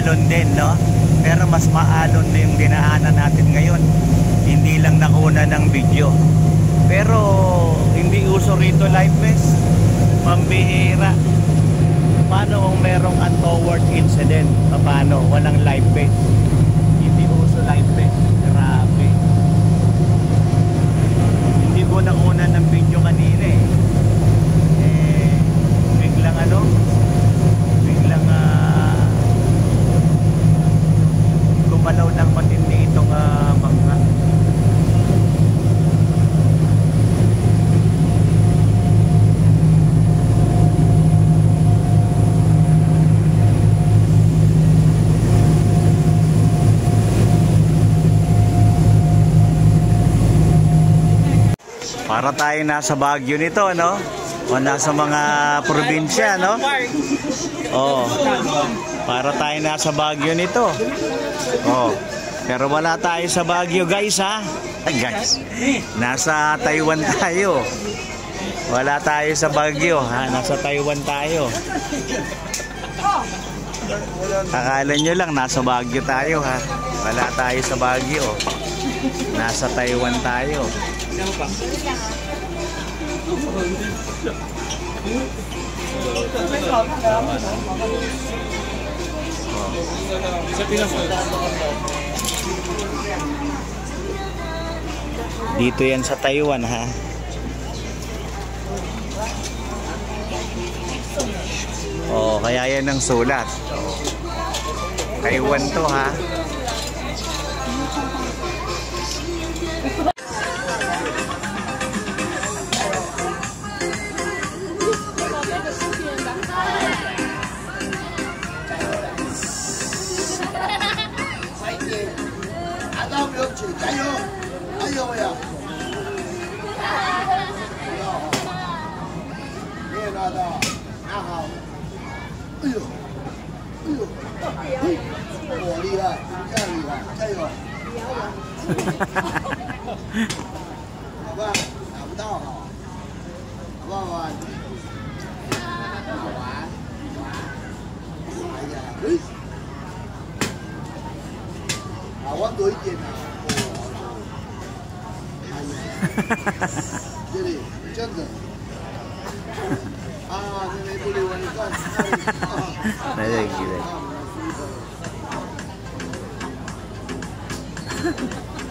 maalon din, no? Pero mas maalon na yung dinaanan natin ngayon. Hindi lang nakuna ng video. Pero hindi uso rito live vest. Pambihira. Paano kung merong untoward incident? Paano? Walang live vest. Hindi uso live vest. Grabe. Hindi ko nakuna ng video kanina eh. Biglang gumalaw ng matindi itong bangka. Para tayo nasa Baguio nito, no? O nasa mga probinsya, no? Oh. Para tayo nasa Baguio nito. Oh. Pero wala tayo sa Baguio, guys, ha? Guys. Nasa Taiwan tayo. Wala tayo sa Baguio, ha? Nasa Taiwan tayo. Akala nyo lang nasa Baguio tayo, ha? Wala tayo sa Baguio. Nasa Taiwan tayo. Dito yan sa Taiwan, ha? Oh, kaya yan ang sulat. Taiwan to, ha?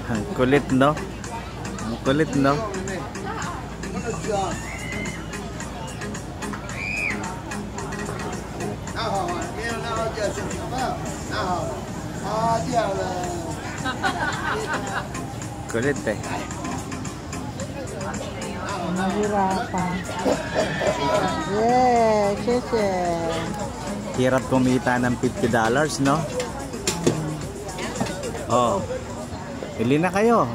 Ang kulit, no? Ang kulit, no? Kulit eh. Mahirapan. Yeah, siyempre. Hirap kumita ng $50, no? Oh. Pili na kayo.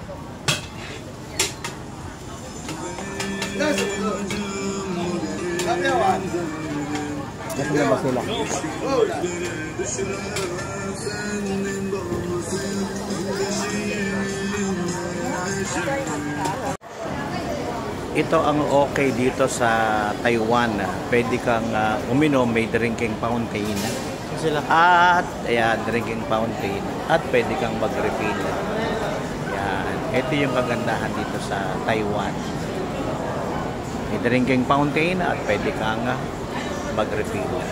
Kasi na ba sila? Ito ang okay dito sa Taiwan. Pwede kang uminom, may drinking fountain. At ayan, drinking fountain. At pwede kang mag-refill. Ayan. Ito yung kagandahan dito sa Taiwan. May drinking fountain at pwede kang mag-refill.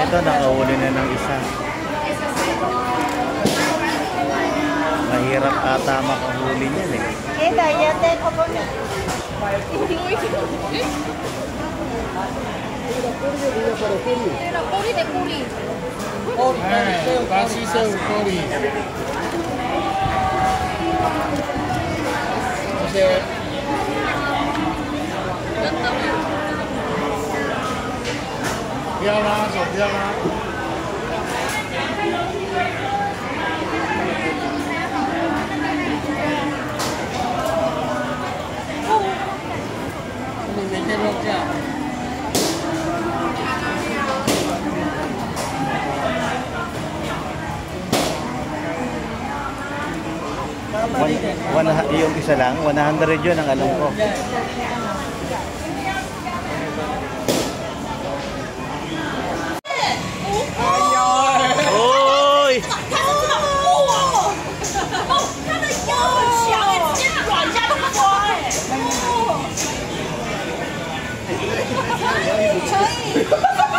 Ito, nakahuli na ng isa. Mahirap ata makahuli niyan eh. Yung isa lang, 100 yun ang alam ko. Oy!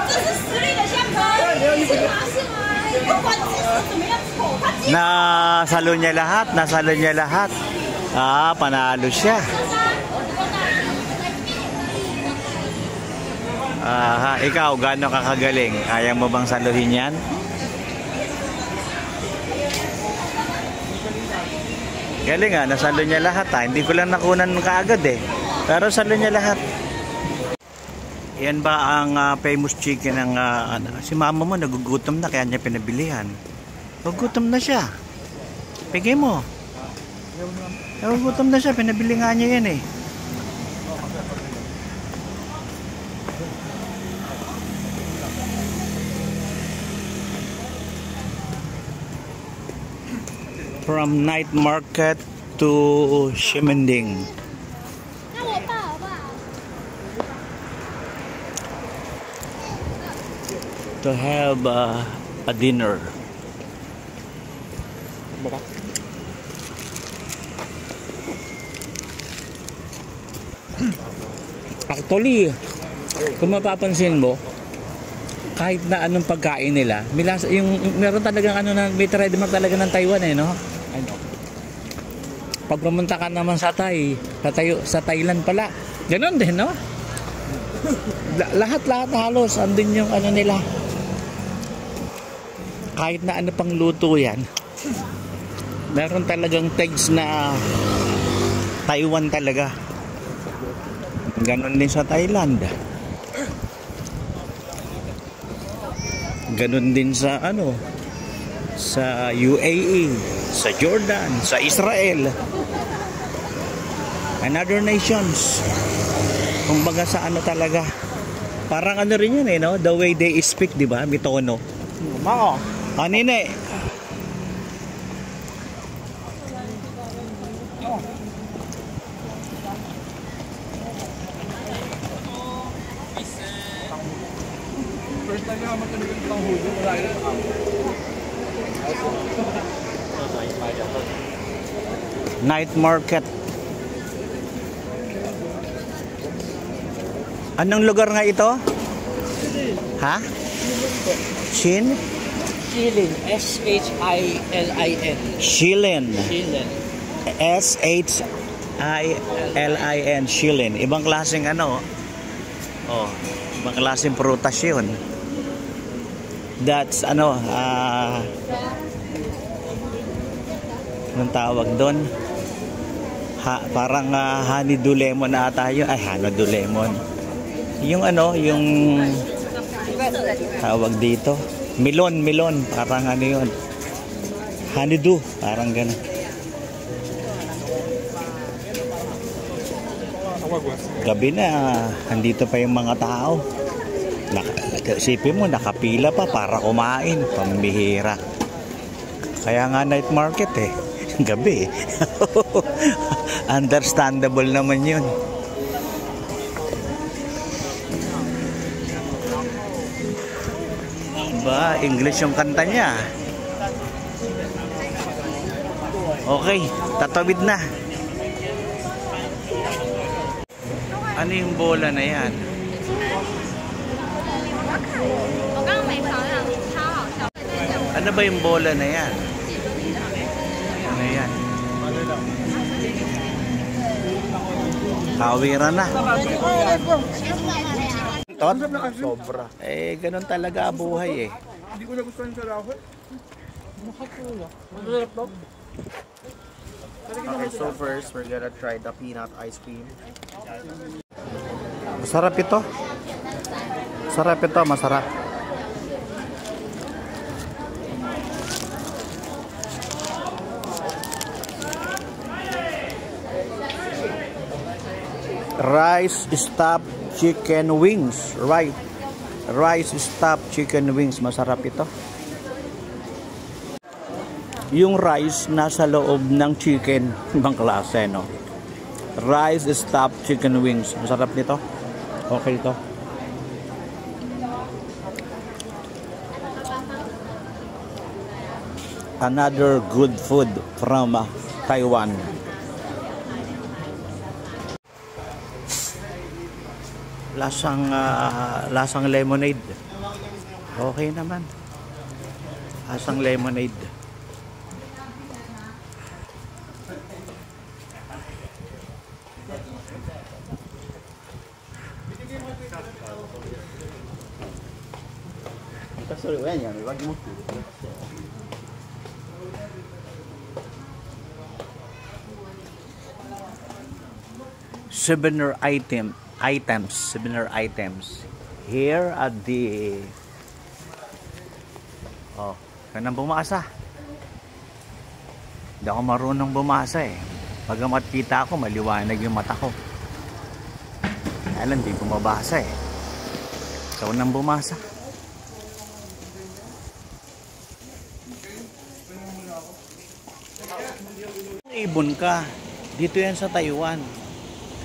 这是实力的象征，是吗？是吗？不管姿势怎么样丑，他今 Nasalo niya lahat, nasalo niya lahat. Ah, panalo siya. Aha, ikaw, gaano ka kagaling? Kaya mo bang saluhin yan? Galing ah, nasalo niya lahat ah. Hindi ko lang nakunan kaagad eh. Pero salo niya lahat. Yan ba ang famous chicken ng si mama mo nagugutom na kaya niya pinabilihan? Nagugutom na siya. Pigay mo. Nagugutom na siya, pinabili nga niya yan eh. From night market to Ximending. To have a dinner. Actually, kung mapapansin mo, kahit na anong pagkain nila, meron talagang may trademark talaga ng Taiwan eh, no? Pag pumunta ka naman sa Thailand pala, ganoon din, no? Lahat halos andun yung nila. Kahit na ano pang luto yan, meron talagang tags na Taiwan talaga. Ganon din sa Thailand. Ganon din sa sa UAE, sa Jordan, sa Israel, and other nations. Kumbaga sa talaga, parang rin yun eh, no? The way they speak, di ba? Bitono. Mako. Anine. Night market. Anong lugar nga ito? Ha? Shin? Shilin. S-H-I-L-I-N. Shilin. Shilin. S-H-I-L-I-N. Shilin. Ibang klaseng Oh, ibang klaseng prutas yun. That's anong tawag doon? Parang honeydew lemon na tayo. Ay, honeydew lemon. Yung yung tawag dito. Melon. Parang yun. Honeydew. Parang gano'n. Gabi na, andito pa yung mga tao. Isipin mo, nakapila pa para kumain. Pambihira. Kaya nga night market eh. Gabi. Understandable naman yun. Ba, English yung kanta niya. Okay, tatawid na. Ano yung bola na yan? Ano ba yung bola na yan? Ano yan? Kawira na. Sobra. Eh, ganun talaga buhay eh. Hindi ko nagustuhan sa rahoy. Okay, so first we're gonna try the peanut ice cream. Masarap ito. Masarap ito, masarap. rice stuffed chicken wings. Right. Rice stuffed chicken wings. Masarap ito. Yung rice nasa loob ng chicken. Ibang klase, no? Rice stuffed chicken wings. Masarap nito. Okay ito. Another good food from Taiwan. Lasang lemonade. Okay naman. Lasang lemonade. Souvenir items here at the kanang bumasa. Hindi ako marunong bumasa eh. Pagamat kita ako, maliwanag yung mata ko. Alam, hindi ko mabasa eh. Ikaw nang bumasa. Ibon ka. Dito yan sa Taiwan.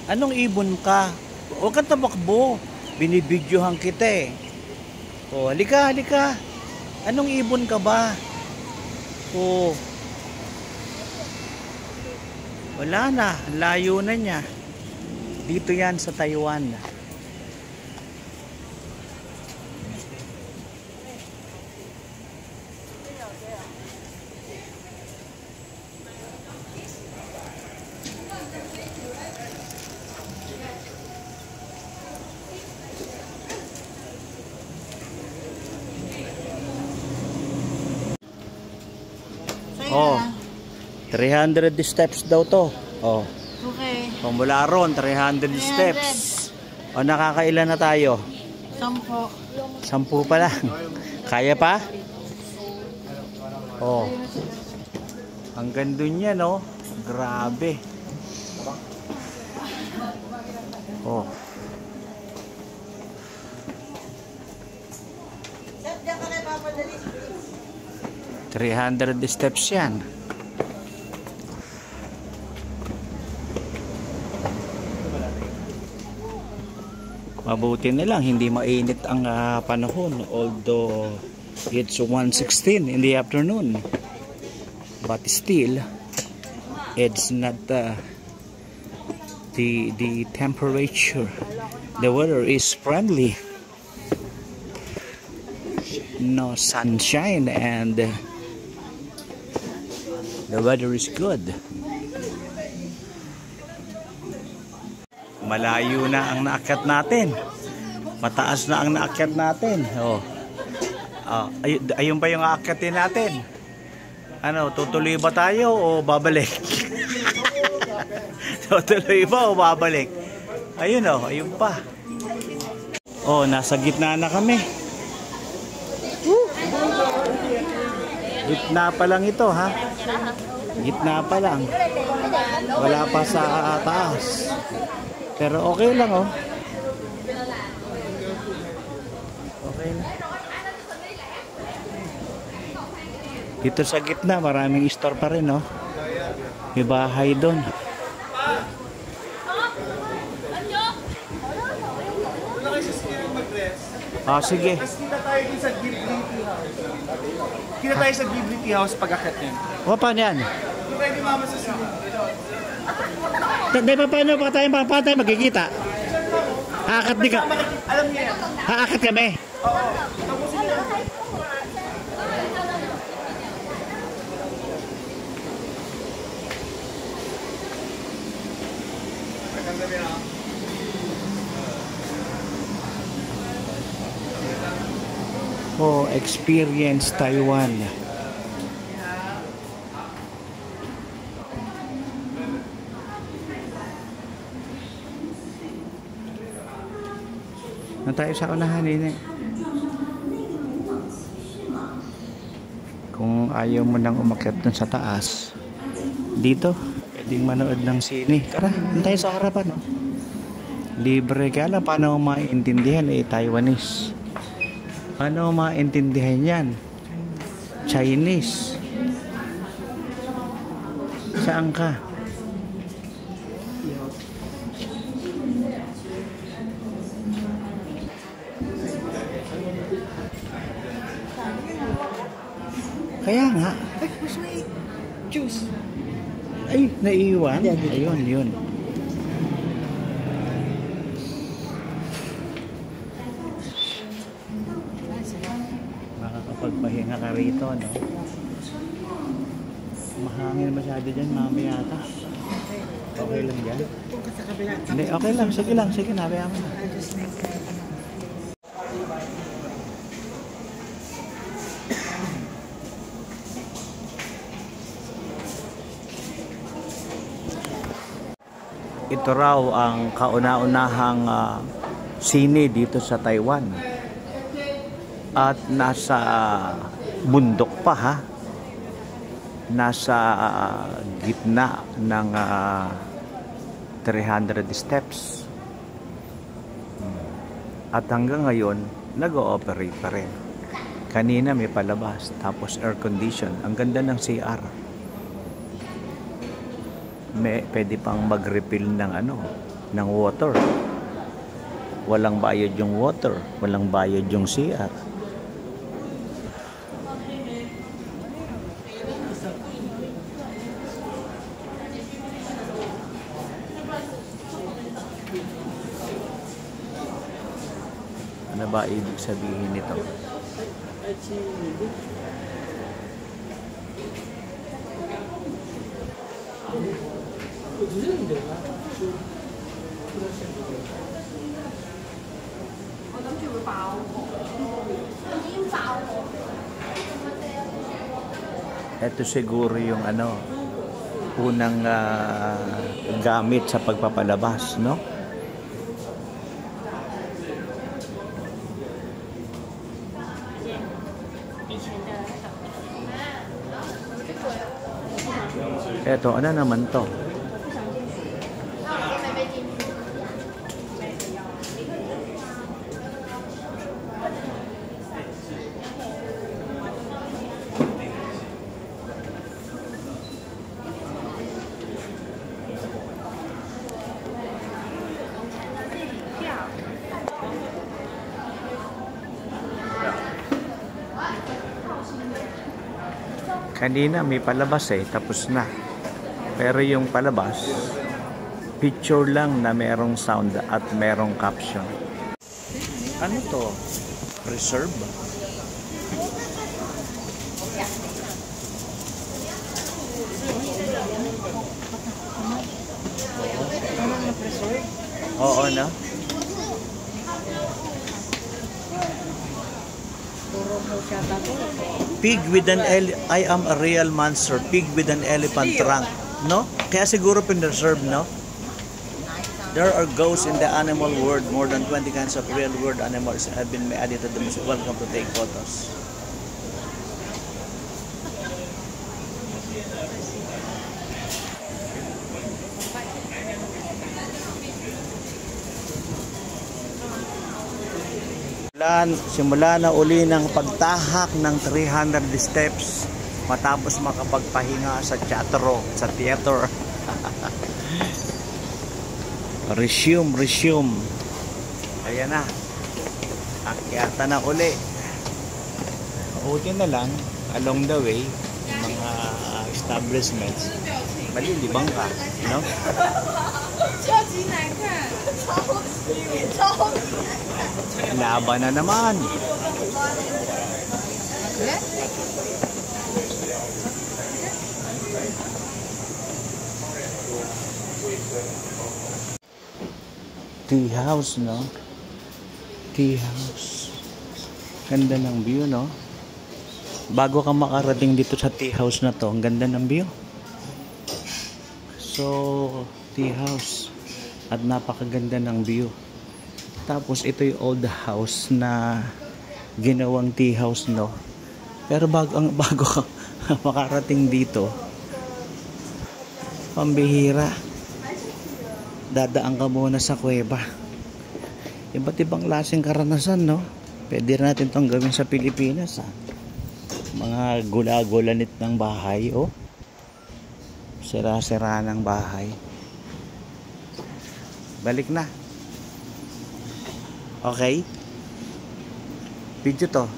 Anong ibon ka? Huwag kang tabakbo. Binibidyohan kita eh. O, halika. Anong ibon ka ba? O, wala na. Layo na niya. Dito yan sa Taiwan. Oh, 300 steps daw to. Oh. Okay. Mula ron, 300 steps. O, nakakailan na tayo? 10. 10 pa lang. Kaya pa? Oh. Hanggang dun yan, oh. Grabe. Oh. $300 steps yan. Mabuti na lang hindi mainit ang panahon, although it's 1:16 in the afternoon, but still it's not the temperature. The weather is friendly, no sunshine, and the weather is good. Malayo na ang naakyat natin. Mataas na ang naakyat natin. Oh. Ayun pa yung aakyatin natin. Ano, tutuloy ba tayo o babalik? Tutuloy ba o babalik? Ayun oh, ayun pa. Oh, nasa gitna na kami. Gitna pa lang ito, ha? Gitna pa lang. Wala pa sa taas. Pero okay lang, oh. Okay lang. Dito sa gitna, maraming store pa rin, oh. May bahay doon. Ah, sige. Kita tayo din sa Ghibli Tea House. Kita tayo sa Ghibli Tea House pag-akit yan. O, paano yan? Kung pwede mama sa sila. Hindi pa paano tayo magkikita? Aakat di ka. Alam niya yan. Aakat kami. Oo. Tapusin niya. Maganda rin ako. Oh, Experience Taiwan. Na tayo sa unahan eh. Kung ayaw mo nang umakyat dun sa taas, dito pwedeng manood ng sine. Tara, dun tayo sa harapan, oh. Libre ka lang. Paano mo maintindihan? Taiwanese. Paano mo maintindihan yan? Chinese. Saan ka? Kaya nga. Ay, gusto mo juice. Ay, naiiwan. Ayun, yun. Makakapagpahinga ka rito, no? Mahangin masyado dyan, mami yata. Okay lang dyan? Punta sa kabila. Hindi, okay lang. Sige lang. Sige, nabaya mo na. Ito raw ang kauna-unahang sine dito sa Taiwan. At nasa bundok pa, ha? Nasa gitna ng 300 steps. At hanggang ngayon, nag-ooperate pa rin. Kanina may palabas, tapos air condition. Ang ganda ng CR. Pwede pang mag-refill ng ng water. Walang bayad yung water, walang bayad yung CR. Ano ba ibig sabihin nito? Ito siguro yung unang gamit sa pagpapalabas, no? Eto, ano naman to? Kanina may palabas tapos na. Pero yung palabas, picture lang na merong sound at merong caption. Ano to? Preserve? Oo na. Pig with an I am a real monster. Pig with an elephant trunk. No? Kaya siguro pinreserve, no? There are ghosts in the animal world. More than 20 kinds of real world animals have been added to the museum. Welcome to take photos. Simula na uli ng pagtahak ng 300 steps matapos makapagpahinga sa theater. Resume. Ayan na. Akyata na uli. Mabuti na lang along the way yung mga establishments. Malilibang ka, no? Laban na naman. Tea house, no? Tea house. Ganda ng view, no? Bago ka makarating dito sa tea house na to, ang ganda ng view. So, tea house. At napakaganda ng view. Tapos ito yung old house na ginawang tea house, no? Pero bago ka makarating dito, pambihira, dadaan ka muna sa kuweba. Iba't ibang klaseng karanasan, no? Pwede natin itong gawin sa Pilipinas, ha? Mga gula-gulanit ng bahay, oh. Sira-sira ng bahay. Balik na. Okay? Video to.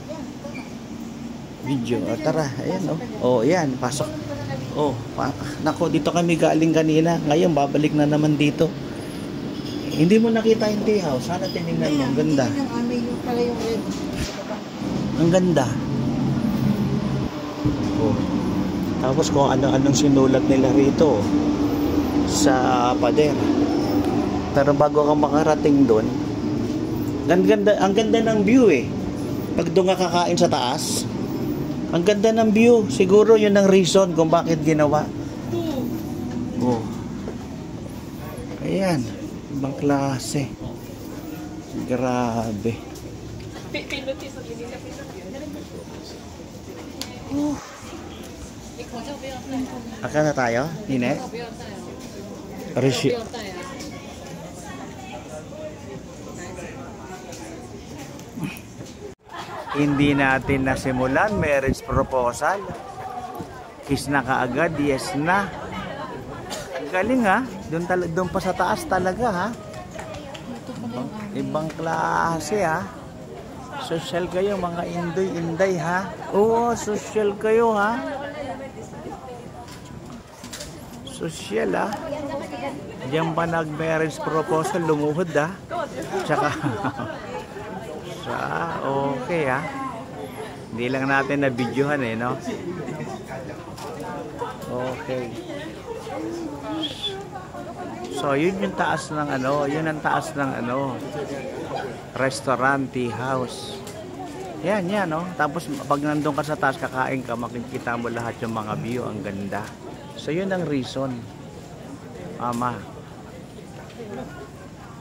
Video. O, tara. Ayan, oh. Oh, ayan. Pasok. Oh, nako, dito kami galing kanina. Ngayon, babalik na naman dito. Hindi mo nakita yung tea house. Sana tinignan mo. Ang ganda. Ang ganda. Oh. Tapos kung ano-anong sinulat nila rito sa pader. Pero bago ka makarating doon, ang ganda ng view eh. Pag doon ka kakain sa taas, ang ganda ng view. Siguro yun ang reason kung bakit ginawa. Oh. Ayan. Ibang klase. Grabe. Aka na tayo? Nine? Hindi natin nasimulan marriage proposal. Kiss na kaagad, yes na. Galing ha. Doon pa sa taas talaga ha. Ibang klase ha. Social kayo mga Inday ha. Oo, social kayo ha. Social ha. Diyan pa nag-marriage proposal, lumuhod ha. Tsaka okay ha. Hindi lang natin na videohan eh, no? Okay. So, yun yung taas ng yun ang taas ng restaurant, tea house. Yan, no? Tapos, pag nandun ka sa taas, kakain ka, makikita mo lahat yung mga view, ang ganda. So, yun ang reason. Ama.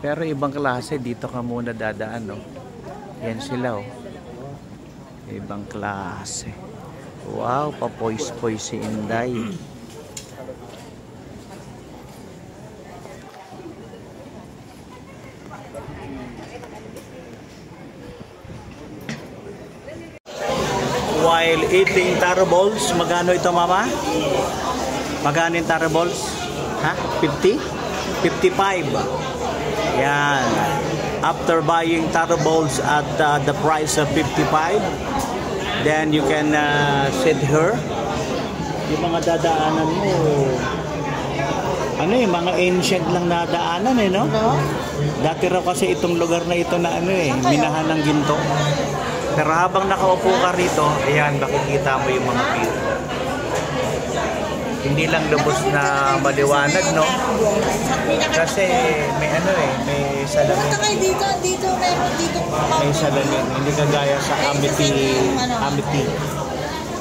Pero ibang klase, dito ka muna dadaan, no? Yan sila, oh. Ibang klase. Wow, papoys-poy si Inday. While eating taro balls, magkano ito mama? Magkano yung taro balls? Ha? 50? 55. Yan. After buying taro balls at the price of 55, then you can sit here. Yung mga dadaanan mo, mga ancient lang na daanan eh, no? Dati raw kasi itong lugar na ito na minahan ng ginto. Pero habang nakaupo ka rito, ayan, makikita mo yung mga view. Hindi lang lubos na maliwanag, no? Kasi may may salamin. May salamin. Hindi kagaya sa Amity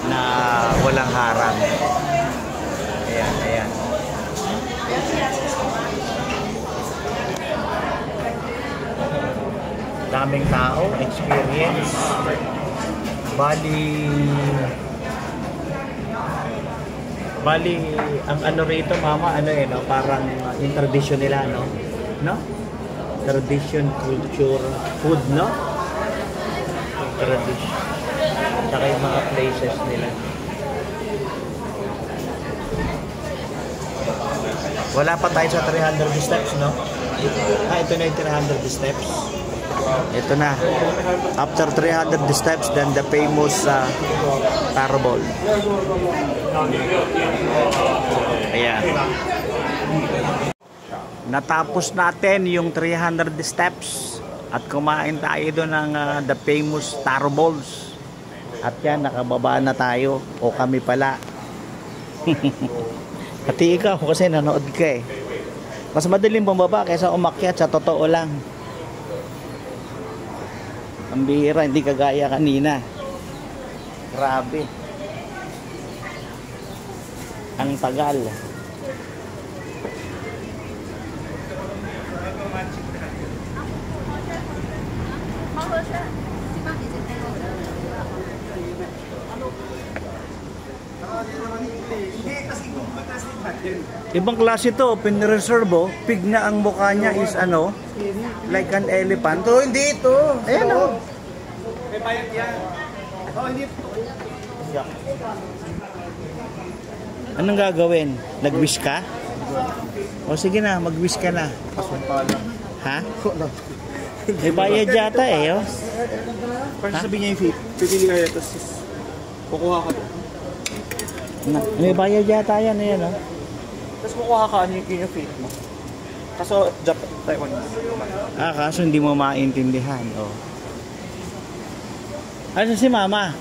na walang harang. Ayan. Daming tao, experience. Bali, ang rito mama, no? Parang yung tradition nila, no? Tradition, culture, food, no? Tradition. Tsaka yung mga places nila. Wala pa tayo sa 300 steps, no? Ito na yung 300 steps. Ito na. After 300 steps, then the famous taro ball. Ayan. Natapos natin yung 300 steps at kumain tayo doon ng the famous taro balls. At yan, nakababa na tayo. O kami pala. Pati ikaw kasi nanood ka eh. Mas madaling bumaba kaysa umakyat, sa totoo lang. Ang bihira, hindi kagaya kanina. Grabe. Ang tagal. Hindi, kasi ikumpag Ibang klase to, pinreserve oh. Pig na ang mukha niya is ano, like an elephant. Ito, hindi ito. Ayan oh. May bayad yan. Oh, hindi ito. Anong gagawin? Nag-wish ka? O sige na, mag-wish ka na. Pasumpa lang. Ha? May bayad yata eh oh. Para sabihin niya yung fee. Pipili kayo, tapos kukuha ka to. May bayad yata yan, ayan oh. Tapos kukuha ka, ano yung fee mo. Kaso, Japan, Taiwan. Ah, kaso hindi mo maintindihan oh. Ano si mama?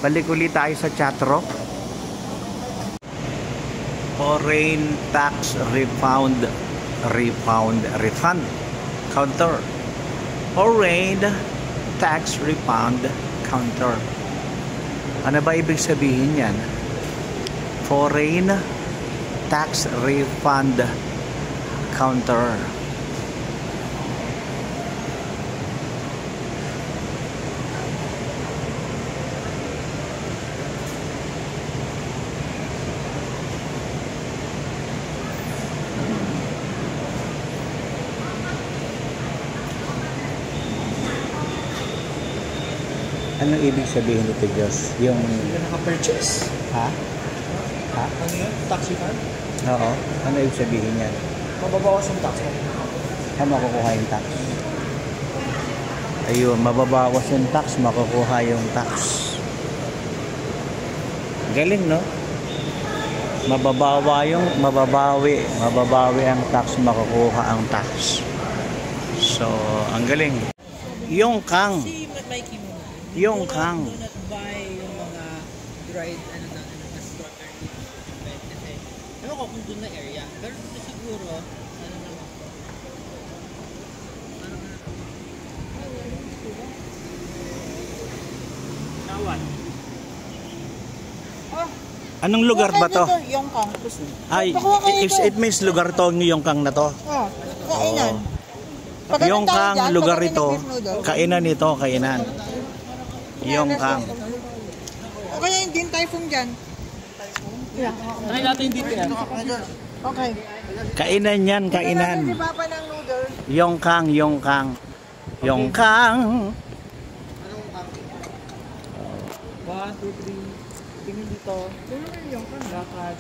Balik ulit tayo sa chatro. Foreign tax refund counter. Foreign tax refund counter. Ano ba ibig sabihin yan? Foreign tax refund counter. Anong ibig sabihin nito, Diyos? Yung... Hindi ka naka-purchase. Ha? Ha? Ano yun? Tax refund? Oo. Ano ibig sabihin yan? Mababawas yung tax mo. Ha, makukuha yung tax. Ayun, mababawas yung tax, makukuha yung tax. Galing, no? Mababawi ang tax, makukuha ang tax. So, ang galing. Yung Kang. Yung Kang. Do not buy yung mga dried na strawberry. Kasi, ewan ko kung doon na area. Pero dito siguro, ano naman. Nawan. Anong lugar ba to? Yung Kang. Ay, it means lugar to, yung Kang na to. Oh, kainan. Yung Kang, lugar ito. Kainan ito, kainan. Yung Kang. O kaya yung din typhoon dyan. Try natin dito yan. Okay. Kainan yan, kainan. Si Papa ng noodle. Yung Kang, yung Kang. Yung Kang. 1, 2, 3. Tingin dito. Tingin yung Kang. Lakad.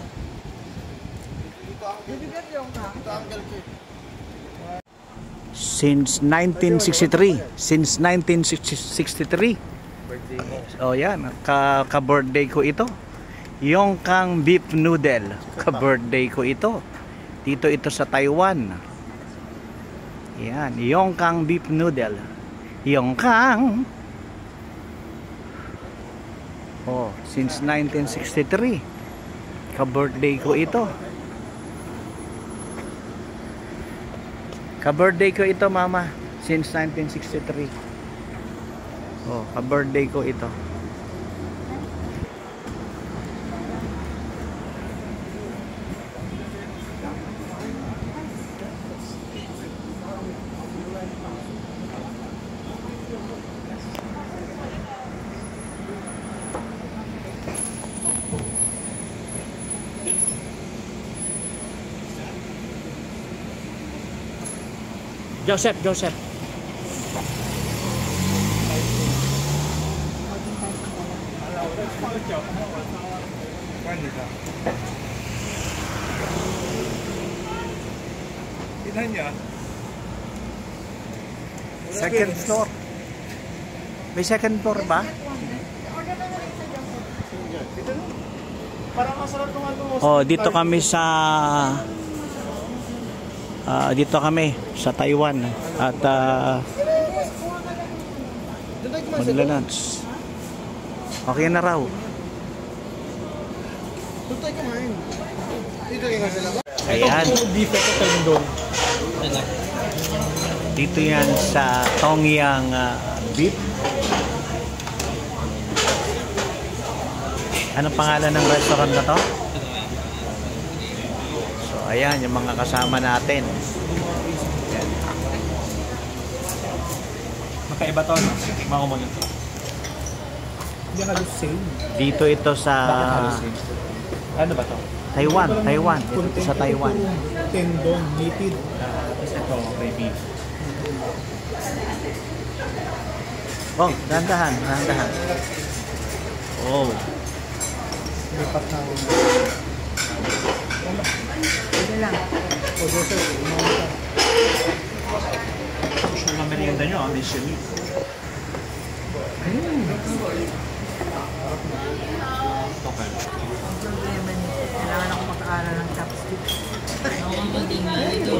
Bibigyan yung Kang. Since 1963. Since 1963. Oh yan, ka-birthday ko ito. Yung Kang beef noodle. Ka-birthday ko ito. Dito ito sa Taiwan. Yan, yung Kang beef noodle. Yung Kang. Oh, since 1963. Ka-birthday ko ito. Ka-birthday ko ito, mama. Since 1963. Oh, ka-birthday ko ito. Joseph. Tignan niya. Second floor. May second floor ba? Parang masarap nung ano. Oh, dito kami sa Taiwan at magla-lunch. Okay na raw. Doon tayo kumain. Dito kayo nga sila ba? Ayan. Ito beef ito tayo doon. Dito yan sa Tongyang Beef. Anong pangalan ng restaurant na to? So ayan yung mga kasama natin. Ayan. Magkaiba to. Tikman ko muna ito. Hindi ka same. Dito ito sa Ano ba to? Taiwan. Dito ito sa Taiwan. Tendon, nipid. Tapos ito, may beef. Oh, dahan-dahan. Oh. Lipat na ako. Ito lang. O, Joseph, sure na merienda nyo, may shimi. Okay. Ang problema nito, kailangan ako makaaral ng chopsticks. Ako hindi nga ito.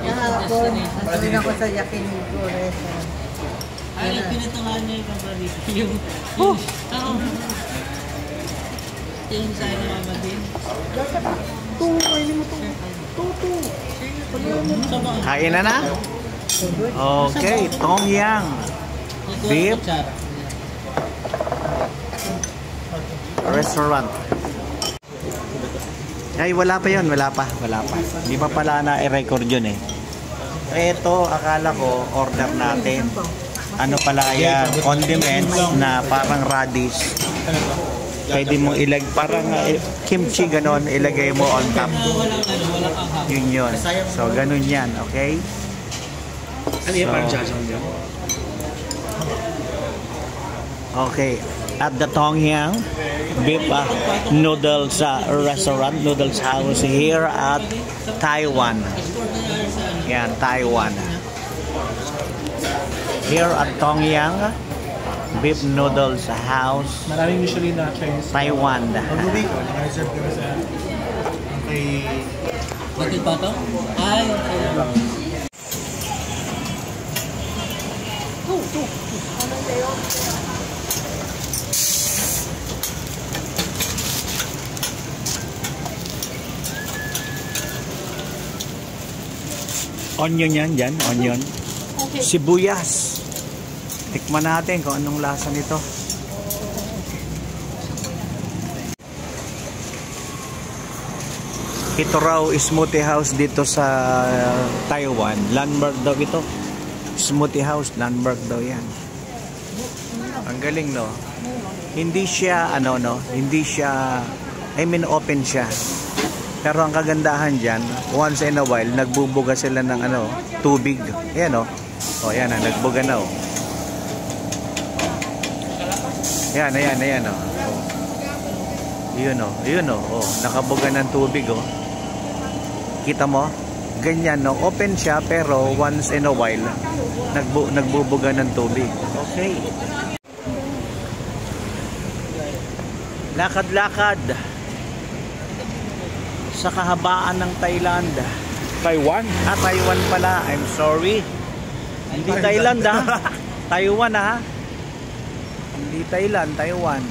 Kahapon, nandun ako sa Yakiniku restaurant. Ay, pinatungan niya yung paborito. Yung sa'yo na mama din. Kain na na? Okay, Tom Yang. Beef restaurant. Ay, wala pa yun. Wala pa. Hindi pa pala na-record yun eh. Ito, akala ko, order natin. Ano pala yan? Condiments na parang radish. Pwede mo parang kimchi ganon, ilagay mo on top. Yun. So, ganun yan. Okay? Ano yung parang jajang dyan? Okay. At the Tongyang beef noodles restaurant, noodles house here at Taiwan. Yan, Taiwan. Here at Tongyang beef noodles house, Maraming usually na Chinese. Taiwan. Pag-uwi ko, naka-reserve kami sa kay... Bakit pa to? Ay, Onion yan dyan, onion. Sibuyas. Tikman natin kung anong lasa nito. Ito raw smoothie house dito sa Taiwan. Landmark daw ito. Smoothie house, landmark daw yan. Ang galing, no? Hindi siya, hindi siya, open siya. Pero ang kagandahan dyan, once in a while, nagbubuga sila ng tubig. Ayan, o. O, yan, nagbuga na, o. Ayan, o. Yun, o. Nakabuga ng tubig, o. Kita mo? Ganyan, no? Open siya, pero once in a while, nagbubuga ng tubig. Okay. Lakad-lakad sa kahabaan ng Thailand. Taiwan? Taiwan pala. I'm sorry. Hindi Thailand, ha? Taiwan, ha? Hindi Thailand, Taiwan.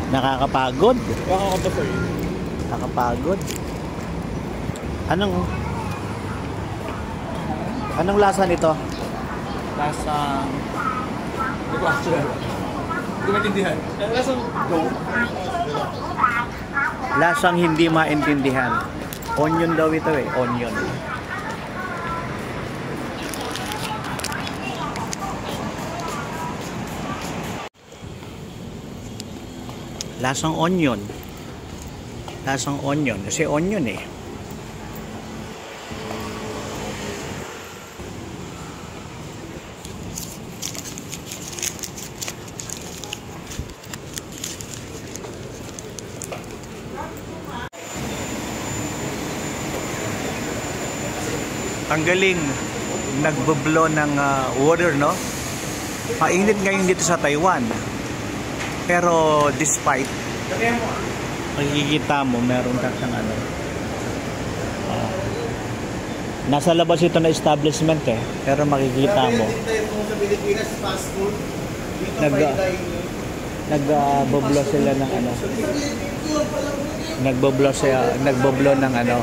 Nakakapagod. Nakakapagod. Anong lasa nito? Lasa... Hindi ko actually. Hindi ko maintindihan. Lasang go. Lasang hindi maintindihan. Onion daw ito eh. Onion. Lasang onion. Lasang onion. Kasi onion eh. Ang galing. Nagbo-blow ng water, no? Mainit ngayon dito sa Taiwan. Pero despite, makikita mo meron kang nasa labas ito na establishment eh, pero makikita mo Nagboblo sila ng ano. Nagboblo ng ano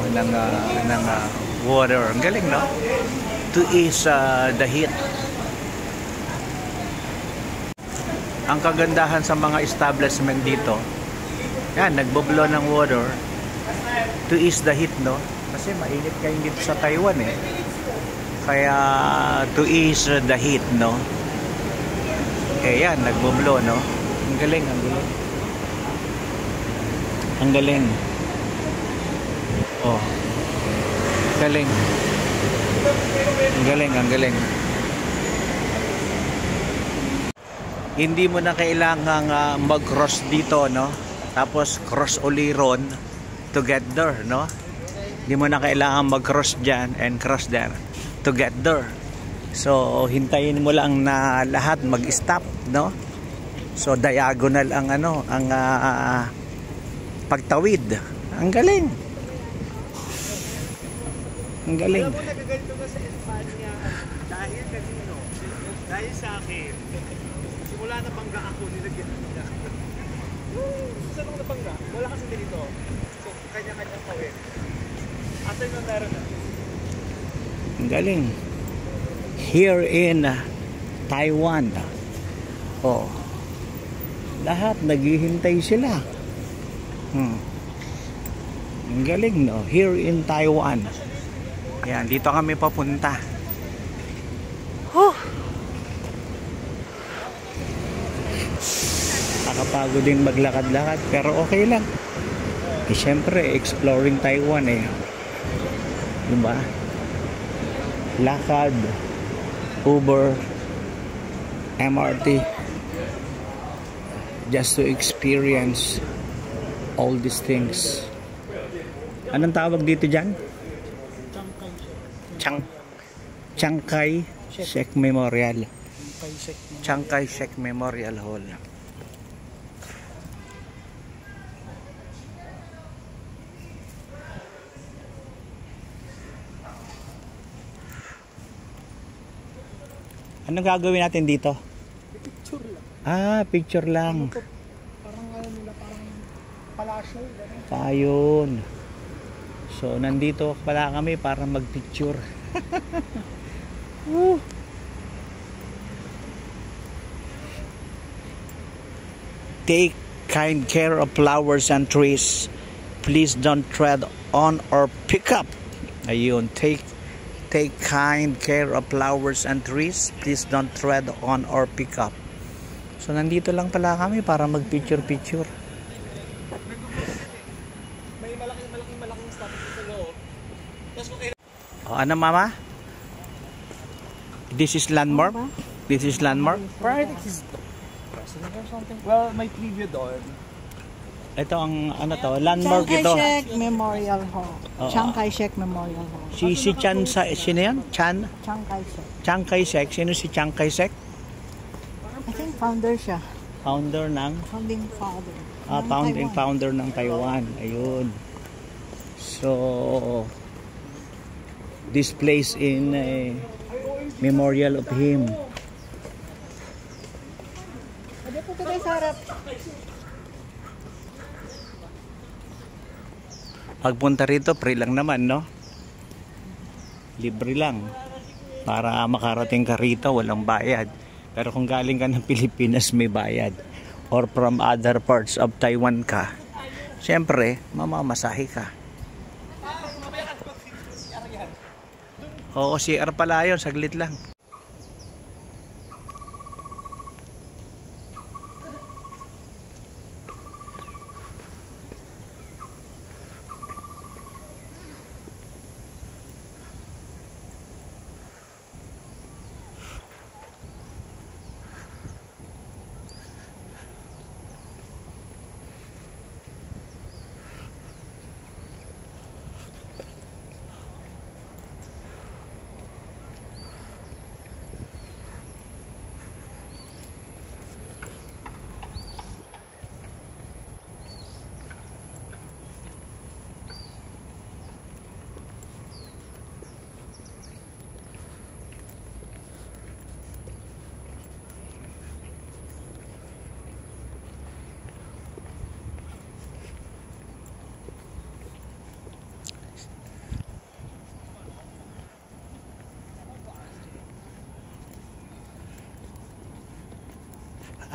ng water. Ang galing, no? To ease the heat. Ang kagandahan sa mga establishment dito, yan, nagboblo ng water to ease the heat, no? Kasi mainit kayo dito sa Taiwan eh. Kaya to ease the heat, no? Eh yan, nagboblo, no? Ang galing, ang galing. Ang galing. Oh. Galing. Ang galing, ang galing. Hindi mo na kailangang mag-cross dito, no? Tapos cross uli ron to get there, no? Hindi mo na kailangan mag-cross dyan and cross there to get there. So, hintayin mo lang na lahat mag-stop, no? So, diagonal ang ano, ang pagtawid. Ang galing. Ang galing. Alam mo, nagaganto ka sa Espanya dahil kanino? Dahil sa akin. Simula na bangga ako, nilagyan ko na. Saan ako nabangga? Wala kasi dito. So, kanya-kanya tawid. After na meron na. Ang galing. Here in Taiwan. Oh. Lahat naghihintay sila. Ang galing, no? Here in Taiwan. Yan, dito kami papunta. Nakapagod din maglakad-lakad, pero okay lang. Eh, syempre, exploring Taiwan eh. Diba? Lakad, Uber, MRT, just to experience all these things. Anong tawag dito dyan? Chiang Kai-shek Memorial. Chiang Kai-shek Memorial Hall. Anong gagawin natin dito? Picture lang. Ah, picture lang. Parang ano nila, parang palasyo. Ayun. So, nandito pala kami para magpicture. Take kind care of flowers and trees. Please don't tread on or pick up. Ayun, take kind care of flowers and trees. Please don't tread on or pick up. So, nandito lang pala kami para mag-picture-picture. May malaking statue sa loob. Tapos kung Oh, ano, mama? This is landmark? This is landmark? Pride is president or something. Well, may preview doon. Ito ang ano to, landmark ito. Chiang Kai-shek Memorial Hall. Oo. Chiang Kai-shek Memorial Hall. Si Chan sa sino yan? Chiang Kai-shek. Chiang Kai-shek. Sino si Chiang Kai-shek? I think founder siya. Founder ng Founding father. ng founding Taiwan. founder ng Taiwan. Ayun. So this place in memorial of him. Pwede po tayo sa harap. Pagpunta rito, free lang naman, no? Libre lang. Para makarating ka rito, walang bayad. Pero kung galing ka ng Pilipinas, may bayad. Or from other parts of Taiwan ka, syempre, mamamasahe ka. Oo, CR pala yun. Saglit lang.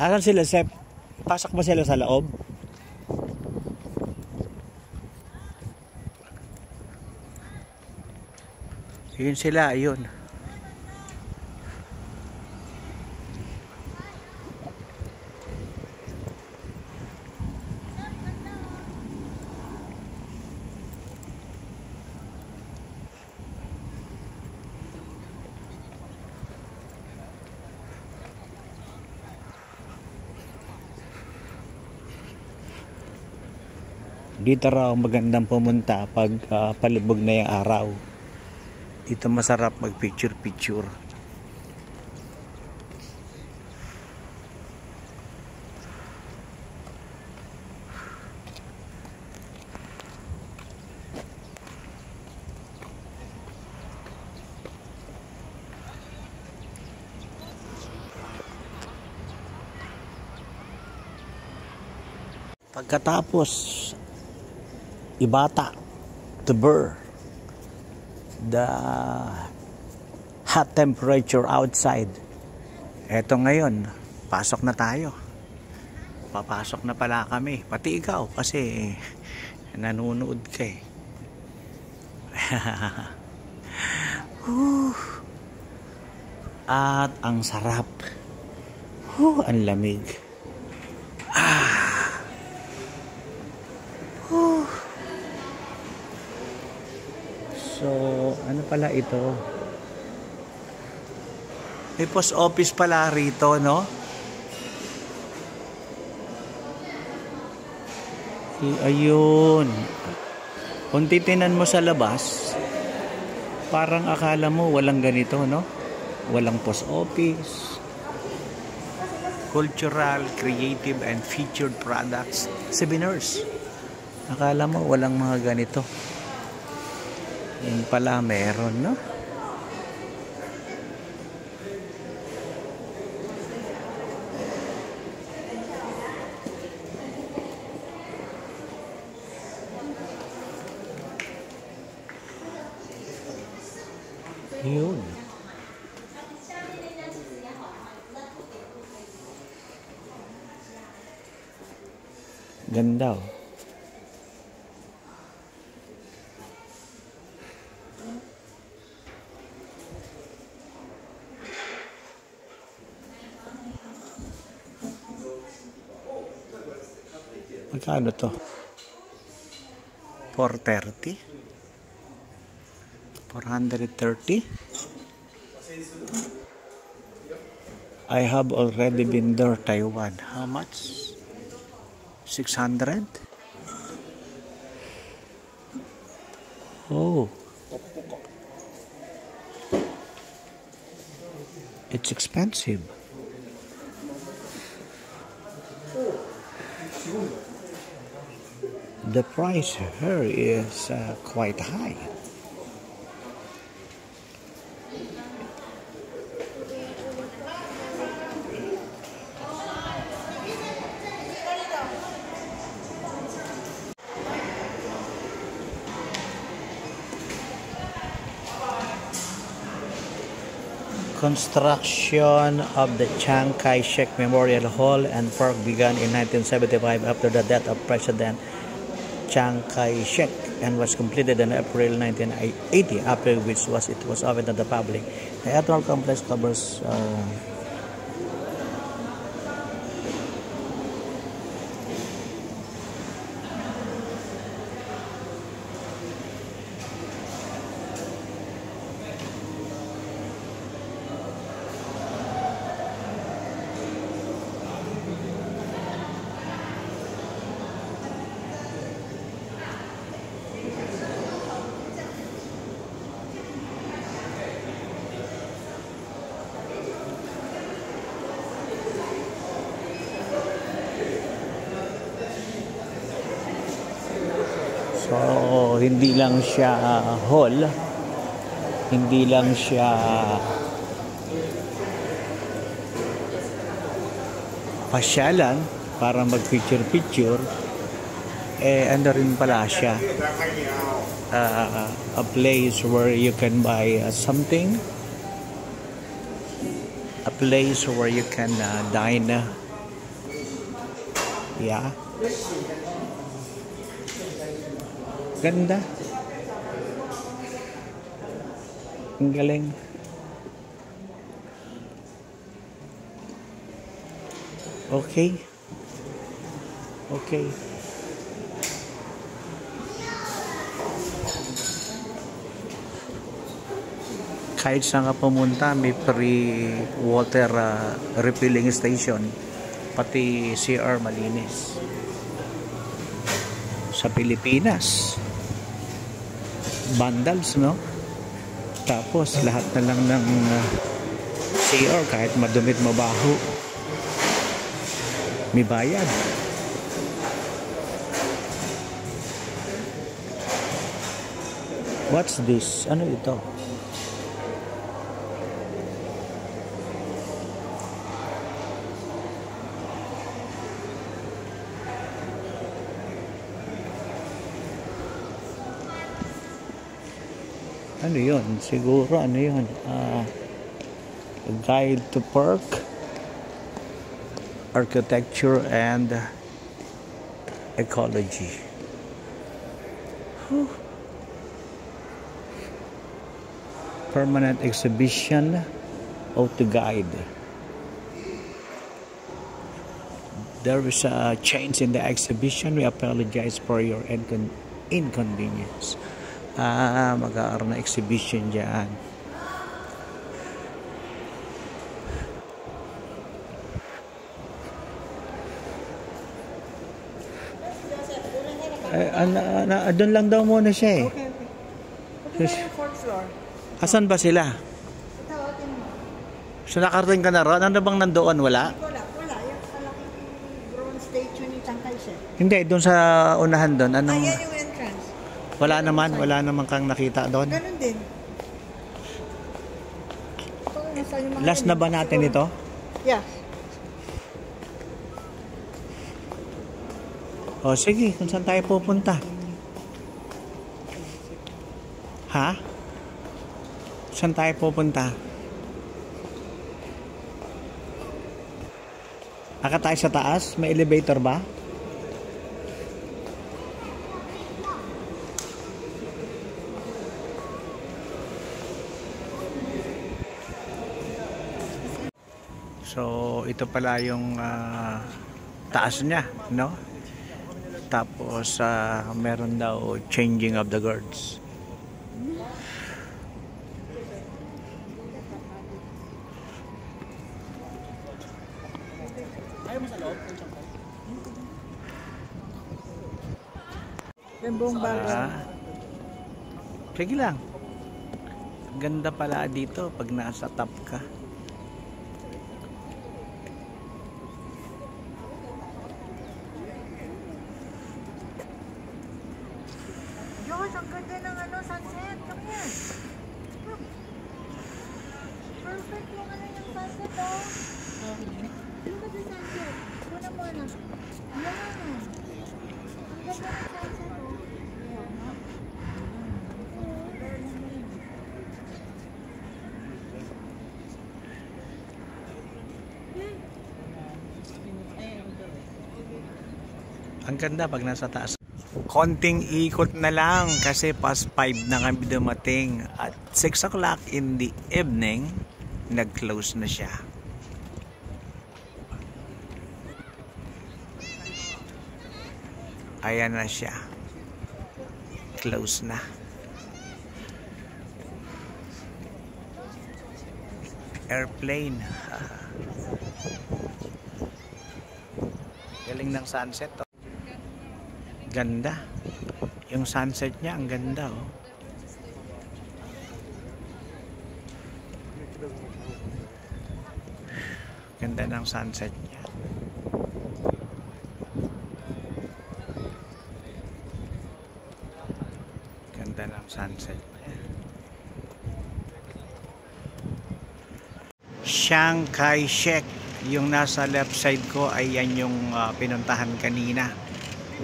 Asan sila, Sep? Pasok ba sila sa loob? Yun sila, yun. Dito raw magandang pumunta pag palubog na yung araw. Dito masarap mag picture. Pagkatapos ibata to bear the hot temperature outside. Eto ngayon, pasok na tayo. Papasok na pala kami. Pati ikaw kasi nanonood ka eh. At ang sarap. Ang lamig. So, ano pala ito? May post office pala rito, no? Ayun. Kung titinan mo sa labas, parang akala mo walang ganito, no? Walang post office. Cultural, creative, and featured products. Seminars. Akala mo walang mga ganito. Yun pala meron, no? Yun. Ganda, oh. Magkano to? 430? 430? I have already been there, Taiwan. How much? 600? Oh. It's expensive. The price here is quite high. Construction of the Chiang Kai-shek Memorial Hall and Park began in 1975 after the death of President Chiang Kai-shek and was completed in April 1980, after which it was opened to the public. The actual complex covers so hindi lang siya hall, hindi lang siya pasyalan para mag-picture, ano rin pala siya, a place where you can buy something, a place where you can dine Yeah. Ganda. Ang galing. Okay. Okay. Kahit saan ka pumunta, may free water refilling station. Pati CR malinis. Sa Pilipinas, vandals, no? Tapos lahat na lang ng CR, kahit madumit mabaho, may bayad. What's this? Ano ito? Ano yun? Siguro ano yun? A guide to park, architecture and ecology. Whew. Permanent exhibition, auto guide. There is a change in the exhibition. We apologize for your inconvenience. Mag-aaroon na exhibition dyan. Doon lang daw muna siya eh. Okay. Fourth floor. Asan ba sila? So nakarating ka na ron? Ano bang nandoon? Wala? Wala. Yung malaking bronze statue ni Chiang Kai-shek. Hindi, doon sa unahan doon. Anong... Ayan yung entrance. Wala naman kang nakita doon. Ganun din. Last na ba natin ito? Yeah. O sige, kung saan tayo pupunta? Ha? Saan tayo pupunta? Aka tayo sa taas? May elevator ba? So, ito pala yung taas niya, no? Tapos, meron daw changing of the guards. Yung buong bago. Sige lang. Ganda pala dito pag nasa top ka. Diyos, ang ganda ng sunset. Come here. Perfect yung yung sunset, oh. Look at the sunset. Muna muna. Yan. Ang ganda ng sunset, oh. Ang ganda pag nasa taas. Konting ikot na lang kasi past 5 na kami dumating at 6 o'clock in the evening nag-close na siya. Ayan na siya. Close na. Airplane. Galing ng sunset to. Ganda. Yung sunset niya ang ganda, oh. Ganda ng sunset niya. Ganda ng sunset niya. Chiang Kai-shek, yung nasa left side ko ay yan yung pinuntahan kanina.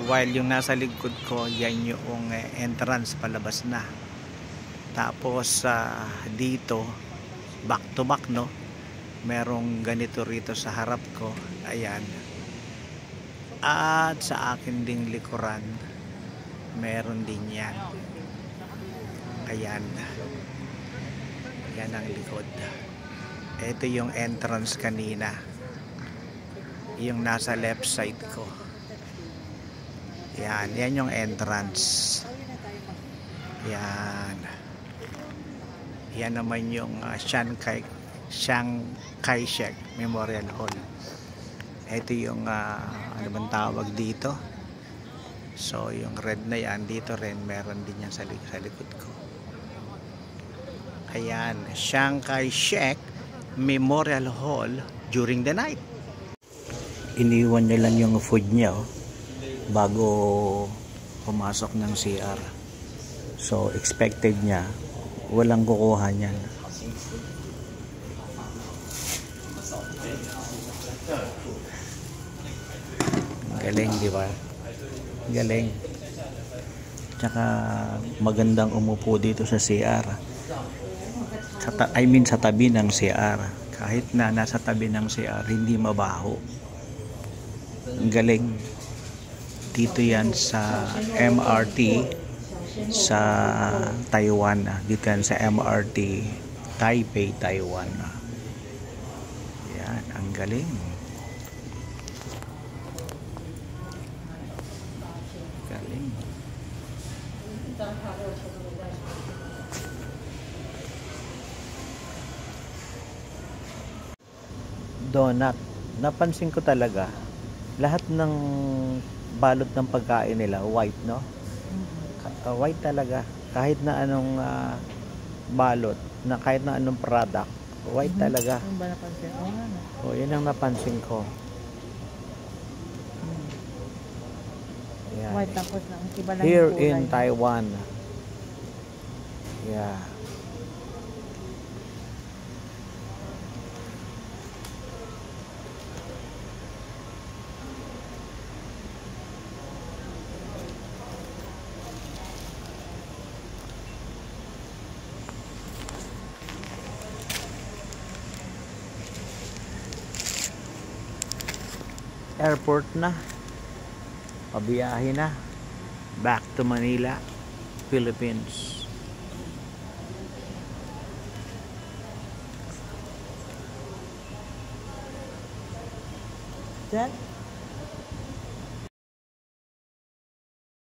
While yung nasa likod ko, yan yung entrance palabas na. Tapos dito, back to back, no? Merong ganito rito sa harap ko. Ayan. At sa akin ding likuran, meron din yan. Ayan. Yan ang likod. Ito yung entrance kanina. Yung nasa left side ko. Yan yung entrance. Yan. Yan naman yung Chiang Kai-shek Memorial Hall. Ito yung ano bang tawag dito. So yung red na yan, dito rin meron din yan sa likod ko. Ayan, Chiang Kai-shek Memorial Hall during the night. Iniwan niya lang yung food niya bago pumasok ng CR. So expected niya walang kukuha niyan. Galing, di ba? Galing. Tsaka magandang umupo dito sa CR. Sa tabi ng CR. Kahit na nasa tabi ng CR, hindi mabaho. Galing. Dito yan sa MRT sa Taiwan. Dito yan sa MRT Taipei, Taiwan. Yan, ang galing. Galing. Donut. Napansin ko talaga, lahat ng balot ng pagkain nila, white, no? White talaga. Kahit na anong balot, kahit na anong product, white talaga. Ano ba napansin? Oo nga na. O, yun ang napansin ko. Yan. White tapos na. Iba lang Here yung kulay. in Taiwan. Yeah. Airport na. Pabiyahe na. Back to Manila, Philippines. Diyan?